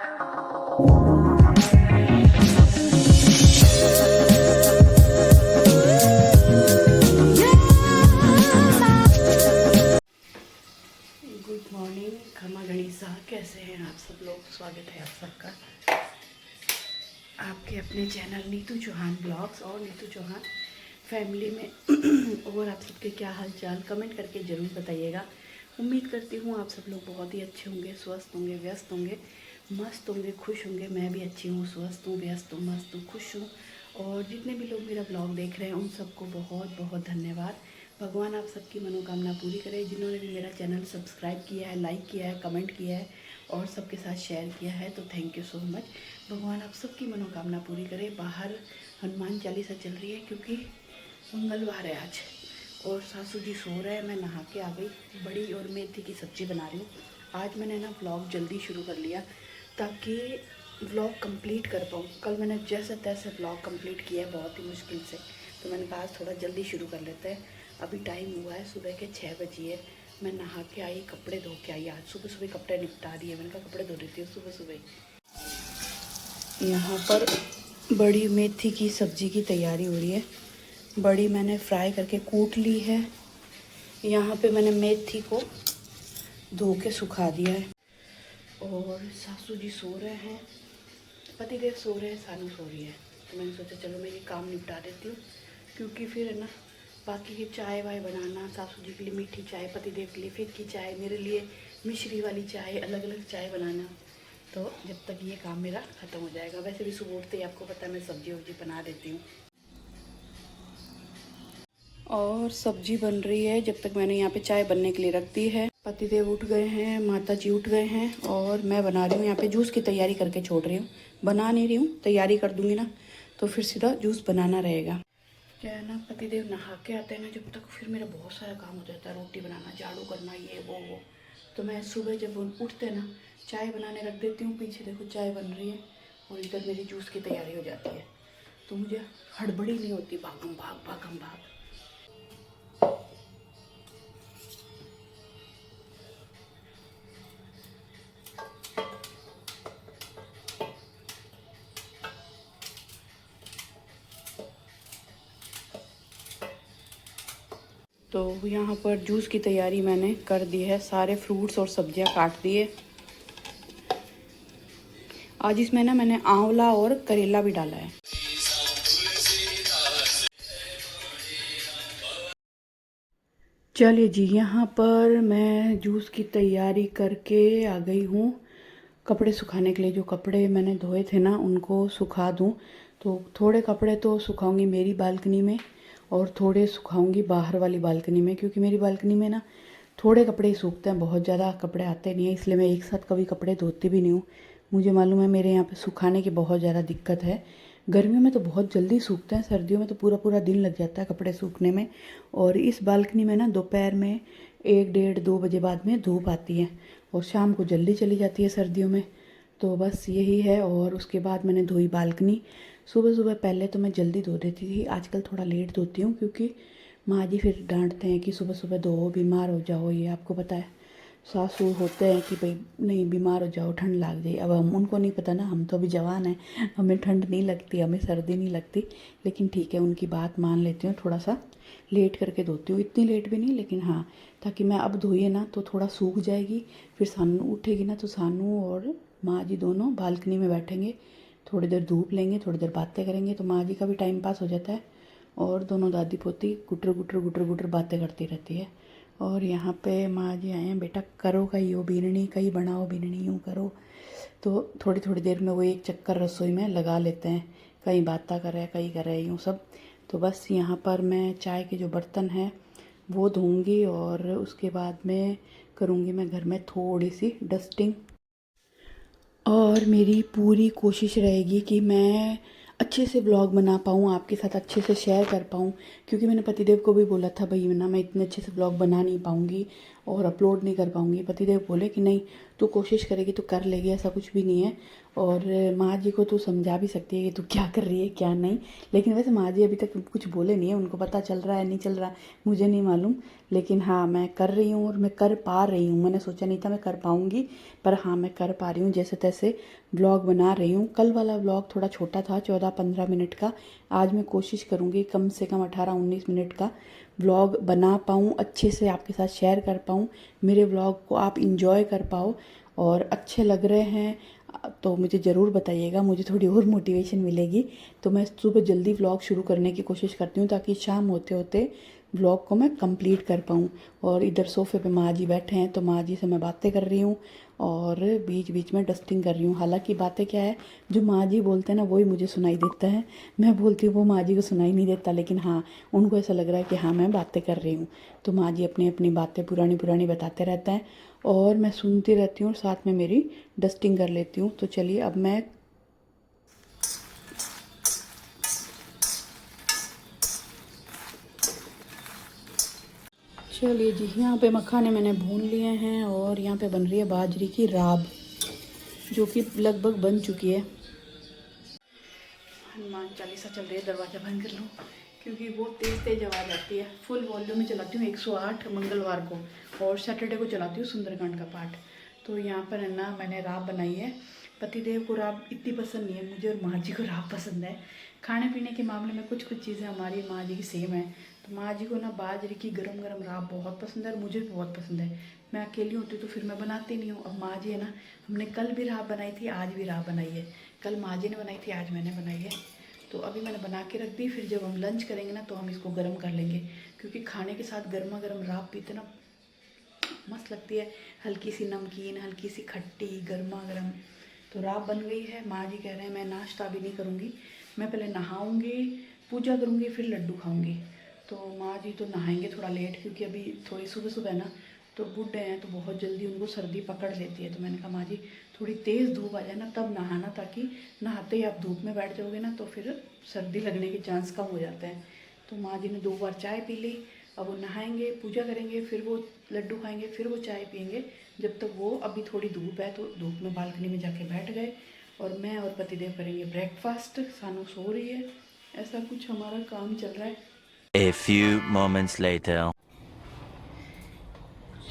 Good morning खमा गणिसा, कैसे हैं आप सब लोग। स्वागत है आप सबका आपके अपने चैनल नीतू चौहान ब्लॉग्स और नीतू चौहान फैमिली में। और आप सबके क्या हाल चाल कमेंट करके ज़रूर बताइएगा। उम्मीद करती हूँ आप सब लोग बहुत ही अच्छे होंगे, स्वस्थ होंगे, व्यस्त होंगे, मस्त होंगे, खुश होंगे। मैं भी अच्छी हूँ, स्वस्थ हूँ, व्यस्त हूँ, मस्त हूँ, खुश हूँ। और जितने भी लोग मेरा ब्लॉग देख रहे हैं उन सबको बहुत बहुत धन्यवाद। भगवान आप सबकी मनोकामना पूरी करे। जिन्होंने भी मेरा चैनल सब्सक्राइब किया है, लाइक किया है, कमेंट किया है और सबके साथ शेयर किया है, तो थैंक यू सो मच। भगवान आप सबकी मनोकामना पूरी करे। बाहर हनुमान चालीसा चल रही है क्योंकि मंगलवार है आज, और सासू जी सो रहे हैं। मैं नहा के आ गई, बड़ी और मेथी की सब्ज़ी बना रही हूँ। आज मैंने ना व्लॉग जल्दी शुरू कर लिया ताकि व्लॉग कंप्लीट कर पाऊँ। कल मैंने जैसे तैसे व्लॉग कंप्लीट किया बहुत ही मुश्किल से, तो मैंने कहा आज थोड़ा जल्दी शुरू कर लेते हैं। अभी टाइम हुआ है सुबह के 6 बजे। मैं नहा के आई, कपड़े धो के आई। आज सुबह सुबह कपड़े निपटा दिए। मैंने कहा कपड़े धो देती हूँ सुबह सुबह। यहाँ पर बड़ी मेथी की सब्ज़ी की तैयारी हो रही है। बड़ी मैंने फ्राई करके कूट ली है। यहाँ पे मैंने मेथी को धो के सुखा दिया है। और सासू जी सो रहे हैं, पतिदेव सो रहे हैं, सानू सो रही है। तो मैंने सोचा चलो मैं ये काम निपटा देती हूँ, क्योंकि फिर है ना बाकी की चाय वाय बनाना, सासू जी के लिए मीठी चाय, पतिदेव के लिए फीकी चाय, मेरे लिए मिश्री वाली चाय, अलग अलग चाय बनाना। तो जब तक ये काम मेरा ख़त्म हो जाएगा। वैसे भी सुबह उठते ही आपको पता है मैं सब्जी वब्जी बना देती हूँ। और सब्जी बन रही है जब तक मैंने यहाँ पे चाय बनने के लिए रख दी है। पतिदेव उठ गए हैं, माता जी उठ गए हैं, और मैं बना रही हूँ यहाँ पे जूस की तैयारी करके छोड़ रही हूँ। बना नहीं रही हूँ, तैयारी कर दूँगी ना तो फिर सीधा जूस बनाना रहेगा। क्या है ना, पतिदेव नहा के आते हैं ना जब तक, फिर मेरा बहुत सारा काम हो जाता है। रोटी बनाना, झाड़ू करना, ये वो। तो मैं सुबह जब उठते हैं ना चाय बनाने रख देती हूँ। पीछे देखो चाय बन रही है और इधर मेरी जूस की तैयारी हो जाती है। तो मुझे हड़बड़ी नहीं होती, भागम भाग भागम भाग। तो यहाँ पर जूस की तैयारी मैंने कर दी है। सारे फ्रूट्स और सब्जियाँ काट दिए। आज इसमें ना मैंने आंवला और करेला भी डाला है। चलिए जी, यहाँ पर मैं जूस की तैयारी करके आ गई हूँ। कपड़े सुखाने के लिए, जो कपड़े मैंने धोए थे ना उनको सुखा दूँ। तो थोड़े कपड़े तो सुखाऊंगी मेरी बालकनी में और थोड़े सुखाऊंगी बाहर वाली बालकनी में, क्योंकि मेरी बालकनी में ना थोड़े कपड़े ही सूखते हैं, बहुत ज़्यादा कपड़े आते नहीं हैं। इसलिए मैं एक साथ कभी कपड़े धोती भी नहीं हूँ। मुझे मालूम है मेरे यहाँ पे सुखाने की बहुत ज़्यादा दिक्कत है। गर्मियों में तो बहुत जल्दी सूखते हैं, सर्दियों में तो पूरा पूरा दिन लग जाता है कपड़े सूखने में। और इस बालकनी में ना दोपहर में 1 डेढ़ 2 बजे बाद में धूप आती है और शाम को जल्दी चली जाती है सर्दियों में। तो बस यही है। और उसके बाद मैंने धोई बालकनी। सुबह सुबह पहले तो मैं जल्दी धो देती थी, आजकल थोड़ा लेट धोती हूँ, क्योंकि माँ जी फिर डांटते हैं कि सुबह सुबह धो, बीमार हो जाओ। ये आपको पता है, सासू होते हैं कि भाई नहीं बीमार हो जाओ, ठंड लग जाए। अब हम उनको नहीं पता ना, हम तो अभी जवान हैं, हमें ठंड नहीं लगती, हमें सर्दी नहीं लगती। लेकिन ठीक है, उनकी बात मान लेती हूँ। थोड़ा सा लेट करके धोती हूँ, इतनी लेट भी नहीं, लेकिन हाँ, ताकि मैं अब धोइए ना तो थोड़ा सूख जाएगी। फिर सानू उठेगी ना तो सानू और माँ जी दोनों बालकनी में बैठेंगे, थोड़ी देर धूप लेंगे, थोड़ी देर बातें करेंगे, तो माँ जी का भी टाइम पास हो जाता है। और दोनों दादी पोती गुटर गुटर गुटर गुटर बातें करती रहती है। और यहाँ पे माँ जी आए हैं, बेटा करो कहीं हो बीननी, कहीं बनाओ बीननी, यूँ करो। तो थोड़ी थोड़ी देर में वो एक चक्कर रसोई में लगा लेते हैं, कहीं बातें करे, कहीं करे, यूँ सब। तो बस यहाँ पर मैं चाय के जो बर्तन हैं वो धोऊंगी और उसके बाद में करूँगी मैं घर में थोड़ी सी डस्टिंग। और मेरी पूरी कोशिश रहेगी कि मैं अच्छे से ब्लॉग बना पाऊँ, आपके साथ अच्छे से शेयर कर पाऊँ, क्योंकि मैंने पतिदेव को भी बोला था भाई ना मैं इतने अच्छे से ब्लॉग बना नहीं पाऊँगी और अपलोड नहीं कर पाऊँगी। पतिदेव बोले कि नहीं तू कोशिश करेगी तो कर लेगी, ऐसा कुछ भी नहीं है। और माँ जी को तू समझा भी सकती है कि तू क्या कर रही है क्या नहीं। लेकिन वैसे माँ जी अभी तक कुछ बोले नहीं है, उनको पता चल रहा है नहीं चल रहा मुझे नहीं मालूम। लेकिन हाँ मैं कर रही हूँ और मैं कर पा रही हूँ। मैंने सोचा नहीं था मैं कर पाऊँगी, पर हाँ मैं कर पा रही हूँ। जैसे तैसे व्लॉग बना रही हूँ। कल वाला व्लॉग थोड़ा छोटा था, 14-15 मिनट का। आज मैं कोशिश करूँगी कम से कम 18-19 मिनट का व्लॉग बना पाऊँ, अच्छे से आपके साथ शेयर कर पाऊँ, मेरे व्लॉग को आप इंजॉय कर पाओ। और अच्छे लग रहे हैं तो मुझे ज़रूर बताइएगा, मुझे थोड़ी और मोटिवेशन मिलेगी। तो मैं सुबह जल्दी व्लॉग शुरू करने की कोशिश करती हूँ ताकि शाम होते होते व्लॉग को मैं कंप्लीट कर पाऊँ। और इधर सोफ़े पे माँ जी बैठे हैं तो माँ जी से मैं बातें कर रही हूँ और बीच बीच में डस्टिंग कर रही हूँ। हालांकि बातें क्या है, जो माँ जी बोलते हैं ना वही मुझे सुनाई देता है। मैं बोलती हूँ वो माँ जी को सुनाई नहीं देता, लेकिन हाँ उनको ऐसा लग रहा है कि हाँ मैं बातें कर रही हूँ। तो माँ जी अपनी अपनी बातें पुरानी पुरानी बताते रहते हैं और मैं सुनती रहती हूँ और साथ में मेरी डस्टिंग कर लेती हूँ। तो चलिए अब मैं चलिए जी, यहाँ पे मखाने मैंने भून लिए हैं और यहाँ पे बन रही है बाजरे की राब, जो कि लगभग बन चुकी है। हनुमान चालीसा चल रही है, दरवाज़ा बंद कर लूँ क्योंकि बहुत तेज़ तेज़ आवाज़ आती है। फुल वॉल्यूम में चलाती हूँ 108 मंगलवार को, और सैटरडे को चलाती हूँ सुंदरकांड का पाठ। तो यहाँ पर है ना मैंने राब बनाई है। पतिदेव को राब इतनी पसंद नहीं है, मुझे और माँ जी को राब पसंद है। खाने पीने के मामले में कुछ कुछ चीज़ें हमारी माँ जी की सेम है। तो माँ जी को ना बाजरे की गरम गरम राब बहुत पसंद है और मुझे भी बहुत पसंद है। मैं अकेली होती हूँ तो फिर मैं बनाती नहीं हूँ। अब माँ जी है ना, हमने कल भी राब बनाई थी, आज भी राब बनाई है। कल माँ जी ने बनाई थी, आज मैंने बनाई है। तो अभी मैंने बना के रख दी, फिर जब हम लंच करेंगे ना तो हम इसको गर्म कर लेंगे, क्योंकि खाने के साथ गर्मा गर्म राब पीते ना मस्त लगती है। हल्की सी नमकीन, हल्की सी खट्टी, गर्मा गर्म। तो राब बन गई है। माँ जी कह रहे हैं मैं नाश्ता भी नहीं करूँगी, मैं पहले नहाऊँगी, पूजा करूँगी, फिर लड्डू खाऊँगी। तो माँ जी तो नहाएंगे थोड़ा लेट, क्योंकि अभी थोड़ी सुबह सुबह ना तो बूढ़े हैं तो बहुत जल्दी उनको सर्दी पकड़ लेती है। तो मैंने कहा माँ जी थोड़ी तेज़ धूप आ जाए ना तब नहाना, ताकि नहाते ही आप धूप में बैठ जाओगे ना तो फिर सर्दी लगने के चांस कम हो जाते हैं। तो माँ जी ने 2 बार चाय पी ली। अब वो नहाएंगे, पूजा करेंगे, फिर वो लड्डू खाएंगे, फिर वो चाय पियेंगे। जब तक वो अभी थोड़ी धूप है तो धूप में बालकनी में जाके बैठ गए, और मैं और पतिदेव करेंगे ब्रेकफास्ट। सानू सो रही है, ऐसा कुछ हमारा काम चल रहा है। A few moments later.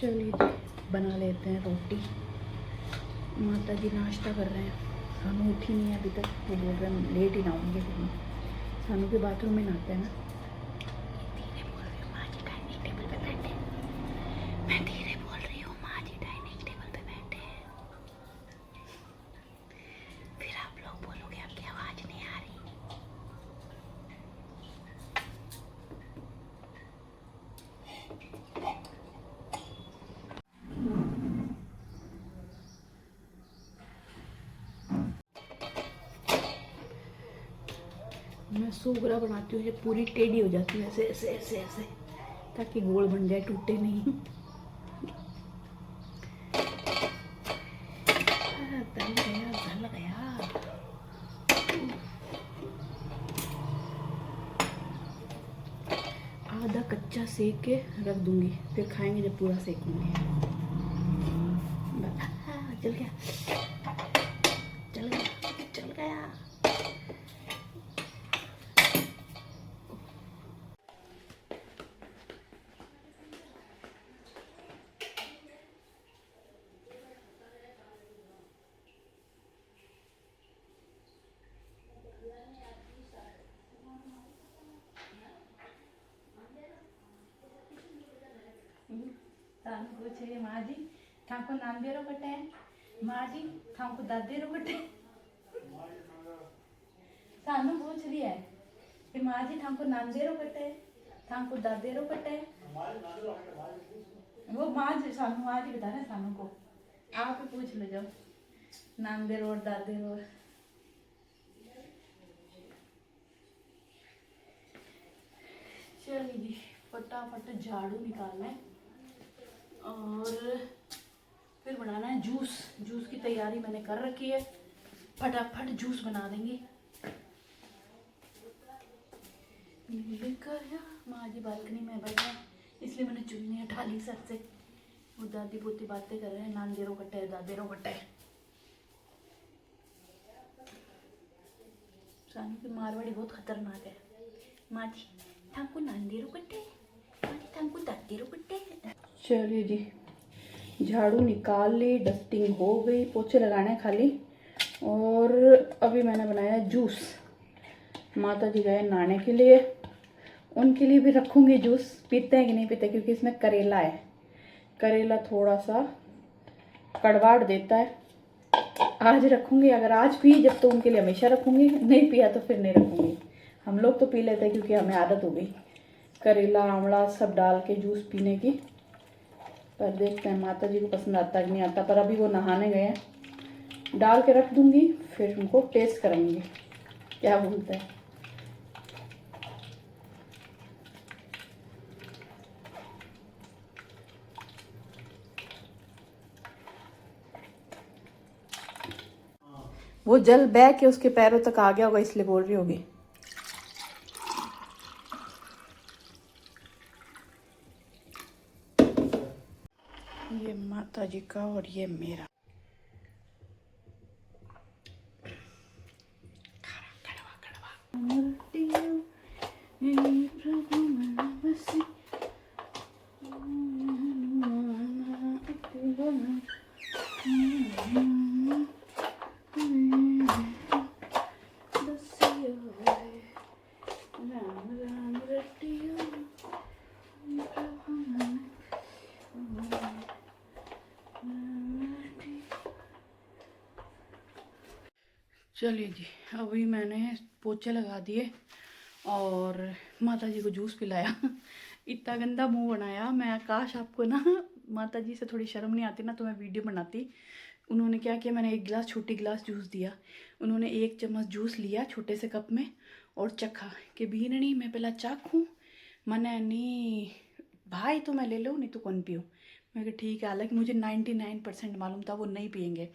चलिए जी, बना लेते हैं रोटी। माता जी नाश्ता कर रहे हैं, सानू उठी नहीं है अभी तक। वो बोल रहे हैं लेट ही नहाऊंगे, फिर सानू के बाथरूम में नहाते हैं ना। धीरे बोल रही हूँ, माँ जी डाइनिंग टेबल पे बैठे हैं। मैं धीरे बोल रही हूँ, माँ जी डाइनिंग टेबल पे बैठे हैं। फिर आप लोग बोलोगे आपकी आवाज़ नहीं आ रही। मैं सोगरा बनाती हूँ, ये पूरी टेढ़ी हो जाती है ऐसे ऐसे ऐसे ऐसे, ताकि गोल बन जाए, टूटे नहीं। गल गया, गल गया। आधा कच्चा सेक के रख दूंगी, फिर खाएंगे जब पूरा सेकूंगी। जल गया, जल गया, जल गया। सानू पूछे माँ जी थाको नांदेरो कटे, माँ जी थाको दादेरो कटे। सानू पूछ रही है कि माँ जी थाको नांदेरो कटे, थाको दादेरो कटे। वो माँ जी सानू माँ जी बता रहे हैं सानू को, आप ही पूछ लो जब नांदेरो और दादेरो। चलिए जी, फटाफट झाड़ू निकालना है और फिर बनाना है जूस। जूस की तैयारी मैंने कर रखी है, फटाफट जूस बना देंगे। गया माँ जी बालकनी में बैठा, इसलिए मैंने चुन्नी उठा ली सर से। वो दादी पोती बातें कर रहे हैं, नानदेरो कट्टे है दादेरो कट्टे है। सानू की मारवाड़ी बहुत खतरनाक है। माजी थांकू नानदेरो कट्टे, माजी थांकू दादेरो कट्टे। चलिए जी, झाड़ू निकाल ली, डस्टिंग हो गई, पोछे लगाने खाली। और अभी मैंने बनाया जूस। माता जी गए नहाने के लिए, उनके लिए भी रखूँगी जूस। पीते हैं कि नहीं पीते, क्योंकि इसमें करेला है। करेला थोड़ा सा कड़वाड़ देता है। आज रखूँगी, अगर आज पी जब तो उनके लिए हमेशा रखूँगी, नहीं पिया तो फिर नहीं रखूँगी। हम लोग तो पी लेते हैं क्योंकि हमें आदत हो गई करेला आंवला सब डाल के जूस पीने की। पर देखते हैं माता जी को पसंद आता है कि नहीं आता। पर अभी वो नहाने गए हैं, डाल के रख दूँगी, फिर उनको टेस्ट कराएंगे क्या बोलते हैं। वो जल बह के उसके पैरों तक आ गया होगा, इसलिए बोल रही होगी। ये माता जी का और ये मेरा। चलिए जी, अभी मैंने पोछे लगा दिए और माता जी को जूस पिलाया। इतना गंदा मुंह बनाया मैं, काश आपको ना माता जी से थोड़ी शर्म नहीं आती ना तो मैं वीडियो बनाती। उन्होंने क्या किया, मैंने एक गिलास छोटी गिलास जूस दिया, उन्होंने 1 चम्मच जूस लिया छोटे से कप में और चखा कि बीननी मैं पहला चाखूँ। मैंने नहीं भाई तो मैं ले लूँ, नहीं तो कौन पीऊँ। मैं कहा ठीक है, हालांकि मुझे 99% मालूम था वो नहीं पियेंगे।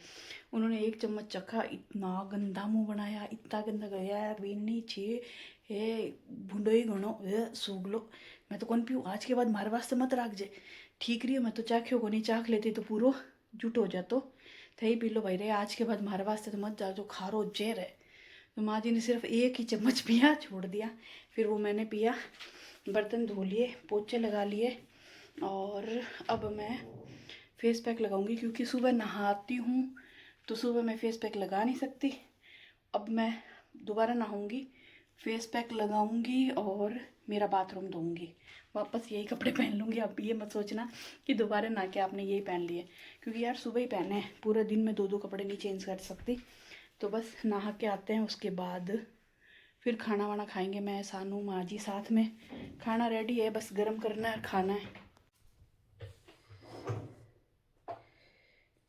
उन्होंने 1 चम्मच चखा, इतना गंदा मुंह बनाया, इतना गंदा गया बीननी छे हे भूडो ही घणो सूग लो, मैं तो कौन पीऊँ, आज के बाद मारे वास्ते मत राख जे। ठीक रही हो, मैं तो चाख्यो को नहीं, चाख लेती तो पूरो जुट हो जातो। थई पी लो भाई रे, आज के बाद मारे वास्ते तो मत जा, जो खारो जेर है। तो माँ जी ने सिर्फ 1 ही चम्मच पिया, छोड़ दिया। फिर वो मैंने पिया, बर्तन धो लिए, पोछे लगा लिए और अब मैं फेस पैक लगाऊंगी, क्योंकि सुबह नहाती हूँ तो सुबह मैं फेस पैक लगा नहीं सकती। अब मैं दोबारा नहाऊंगी, फेस पैक लगाऊंगी और मेरा बाथरूम धोऊंगी, वापस यही कपड़े पहन लूँगी। अब ये मत सोचना कि दोबारा नहा के आपने यही पहन लिए, क्योंकि यार सुबह ही पहने हैं, पूरे दिन में 2-2 कपड़े नहीं चेंज कर सकती। तो बस नहा के आते हैं, उसके बाद फिर खाना वाना खाएंगे। मैं सानू माँ जी साथ में, खाना रेडी है, बस गर्म करना है, खाना है।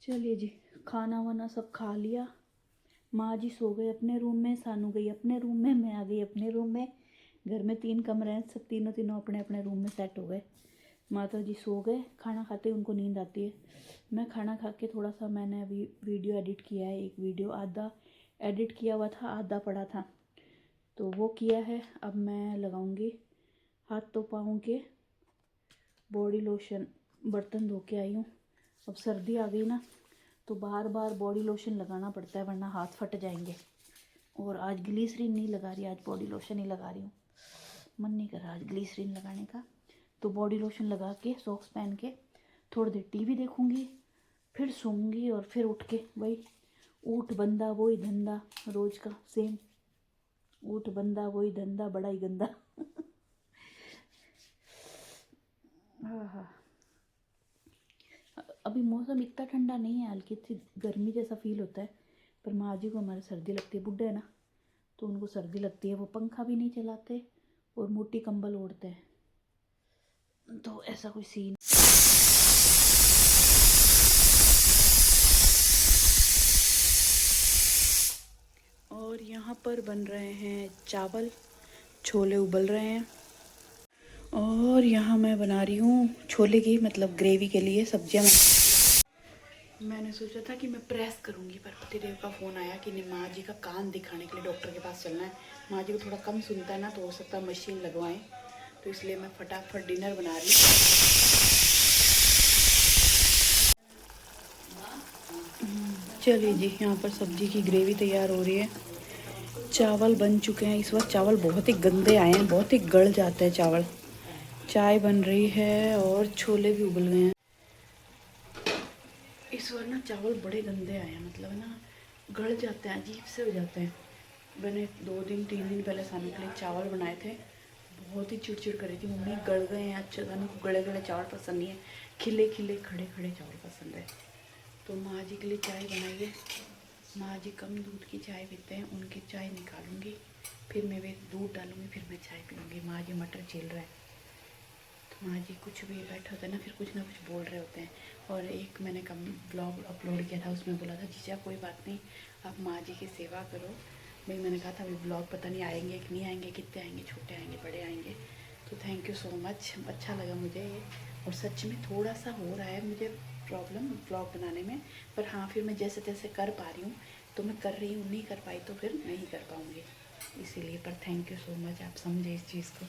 चलिए जी, खाना वाना सब खा लिया। माँ जी सो गए अपने रूम में, सानू गई अपने रूम में, मैं आ गई अपने रूम में। घर में 3 कमरे हैं, सब तीनों अपने अपने रूम में सेट हो गए। माता जी सो गए, खाना खाते उनको नींद आती है। मैं खाना खा के थोड़ा सा मैंने अभी वीडियो एडिट किया है, एक वीडियो आधा एडिट किया हुआ था, आधा पड़ा था, तो वो किया है। अब मैं लगाऊंगी हाथ तो पाँव के बॉडी लोशन। बर्तन धो के आई हूँ, अब सर्दी आ गई ना तो बार बार बॉडी लोशन लगाना पड़ता है, वरना हाथ फट जाएंगे। और आज ग्लिसरीन नहीं लगा रही, आज बॉडी लोशन ही लगा रही हूँ। मन नहीं कर रहा आज ग्लिसरीन लगाने का, तो बॉडी लोशन लगा के सॉक्स पहन के थोड़ी देर टीवी देखूँगी, फिर सोऊंगी और फिर उठ के वही ऊठ बंदा वही धंधा, रोज़ का सेम ऊठ बंदा वही धंधा, बड़ा ही गंदा। हाँ, अभी मौसम इतना ठंडा नहीं है, हल्की सी गर्मी जैसा फील होता है। पर माँ जी को हमारे सर्दी लगती है, बुढ़े है ना तो उनको सर्दी लगती है, वो पंखा भी नहीं चलाते और मोटी कंबल ओढ़ते हैं, तो ऐसा कोई सीन। और यहाँ पर बन रहे हैं चावल, छोले उबल रहे हैं। और यहाँ मैं बना रही हूँ छोले की मतलब ग्रेवी के लिए सब्जियाँ। मैंने सोचा था कि मैं प्रेस करूँगी, पर पति देव का फ़ोन आया कि नहीं, माँ जी का कान दिखाने के लिए डॉक्टर के पास चलना है। माँ जी को थोड़ा कम सुनता है ना, तो हो सकता है मशीन लगवाएं, तो इसलिए मैं फटाफट डिनर बना रही हूँ। चलिए जी, यहाँ पर सब्जी की ग्रेवी तैयार हो रही है। चावल बन चुके हैं। इस वक्त चावल बहुत ही गंदे आए हैं, बहुत ही गल जाते हैं चावल। चाय बन रही है और छोले भी उबल गए हैं। इस बार ना चावल बड़े गंदे आए हैं, मतलब ना गल जाते हैं, अजीब से हो जाते हैं। मैंने 2 दिन 3 दिन पहले सानू के लिए चावल बनाए थे, बहुत ही चिड़चिड़ कर रही थी मम्मी गल गए हैं। अच्छा सानू को गले गले चावल पसंद नहीं है, खिले खिले खड़े खड़े चावल पसंद है। तो माँ जी के लिए चाय बनाइए। माँ जी कम दूध की चाय पीते हैं, उनकी चाय निकालूंगी, फिर मैं वे दूध डालूंगी, फिर मैं चाय पीऊँगी। माँ जी मटर छील रहे हैं, तो माँ जी कुछ भी बैठे होते हैं ना, फिर कुछ ना कुछ बोल रहे होते हैं। और एक मैंने कम ब्लॉग अपलोड किया था, उसमें बोला था जीजा कोई बात नहीं, आप माँ जी की सेवा करो। भाई मैंने कहा था अभी ब्लॉग पता नहीं आएंगे कि नहीं आएंगे, कितने आएंगे, छोटे आएंगे बड़े आएंगे। तो थैंक यू सो मच, अच्छा लगा मुझे ये। और सच में थोड़ा सा हो रहा है मुझे प्रॉब्लम ब्लॉग बनाने में, पर हाँ फिर मैं जैसे तैसे कर पा रही हूँ, तो मैं कर रही हूँ। नहीं कर पाई तो फिर नहीं कर पाऊँगी, इसीलिए। पर थैंक यू सो मच, आप समझे इस चीज़ को।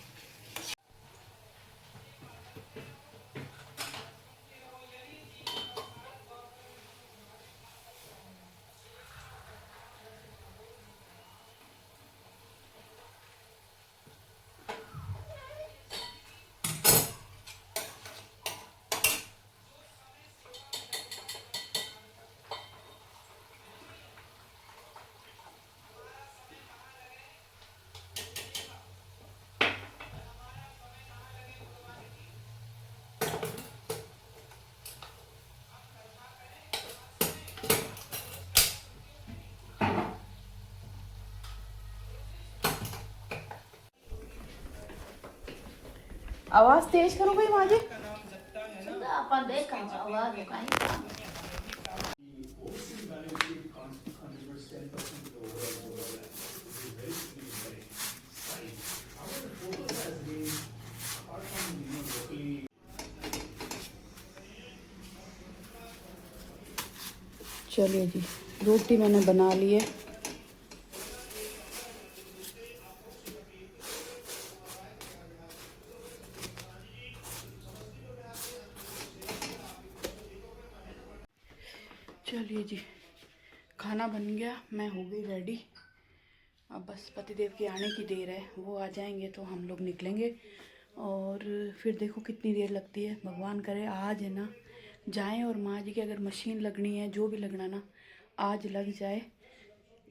आवाज़ तेज करो भाई माँ जी। अपन देखा आवाज कहीं चलिए जी, रोटी मैंने बना ली है। चलिए जी, खाना बन गया, मैं हो गई रेडी। अब बस पतिदेव की आने की देर है, वो आ जाएंगे तो हम लोग निकलेंगे। और फिर देखो कितनी देर लगती है, भगवान करे आज है ना जाएं, और माँ जी की अगर मशीन लगनी है, जो भी लगना ना आज लग जाए,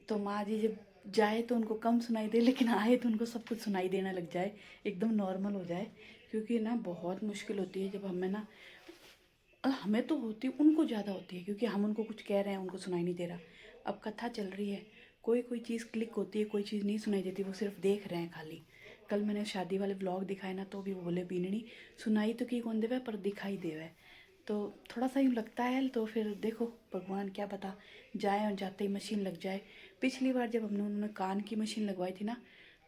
तो माँ जी जब जाए तो उनको कम सुनाई दे, लेकिन आए तो उनको सब कुछ सुनाई देना लग जाए, एकदम नॉर्मल हो जाए। क्योंकि ना बहुत मुश्किल होती है जब हमें ना, हमें तो होती है, उनको ज़्यादा होती है, क्योंकि हम उनको कुछ कह रहे हैं, उनको सुनाई नहीं दे रहा। अब कथा चल रही है, कोई कोई चीज़ क्लिक होती है, कोई चीज़ नहीं सुनाई देती, वो सिर्फ देख रहे हैं खाली। कल मैंने शादी वाले व्लॉग दिखाए ना, तो भी वो बोले बीननी सुनाई तो की कौन देवे, पर दिखाई देवे। तो थोड़ा सा यूँ लगता है, तो फिर देखो भगवान क्या पता जाए और जाते ही मशीन लग जाए। पिछली बार जब हमने उन्होंने कान की मशीन लगवाई थी ना,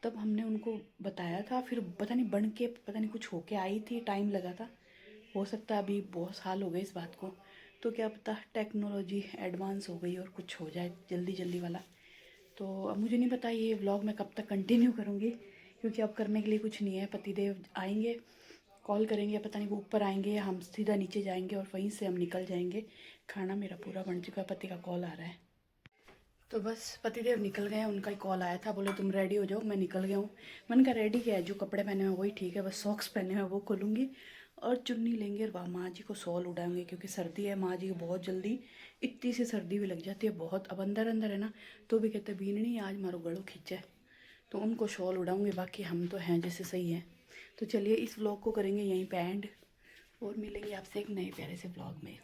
तब हमने उनको बताया था, फिर पता नहीं बन के पता नहीं कुछ होके आई थी, टाइम लगा था। हो सकता है अभी बहुत साल हो गए इस बात को, तो क्या पता टेक्नोलॉजी एडवांस हो गई और कुछ हो जाए जल्दी जल्दी वाला। तो अब मुझे नहीं पता ये व्लॉग मैं कब तक कंटिन्यू करूँगी, क्योंकि अब करने के लिए कुछ नहीं है। पतिदेव आएंगे, कॉल करेंगे, पता नहीं वो ऊपर आएंगे या हम सीधा नीचे जाएंगे और वहीं से हम निकल जाएंगे। खाना मेरा पूरा बन चुका है, पति का कॉल आ रहा है। तो बस पतिदेव निकल गए हैं, उनका ही कॉल आया था, बोले तुम रेडी हो जाओ, मैं निकल गया हूँ। मैंने कहा रेडी क्या है, जो कपड़े पहने हुए वही ठीक है, बस सॉक्स पहने हुए वो खोलूँगी और चुन्नी लेंगे और माँ जी को शॉल उड़ाएंगे, क्योंकि सर्दी है। माँ जी को बहुत जल्दी इतनी सी सर्दी भी लग जाती है बहुत। अब अंदर अंदर है ना, तो भी कहते बीननी आज मारो गड़ो खींचे, तो उनको शॉल उड़ाऊँगी, बाकी हम तो हैं जैसे सही हैं। तो चलिए इस व्लॉग को करेंगे यहीं पे एंड, और मिलेंगे आपसे एक नए प्यारे से व्लॉग में।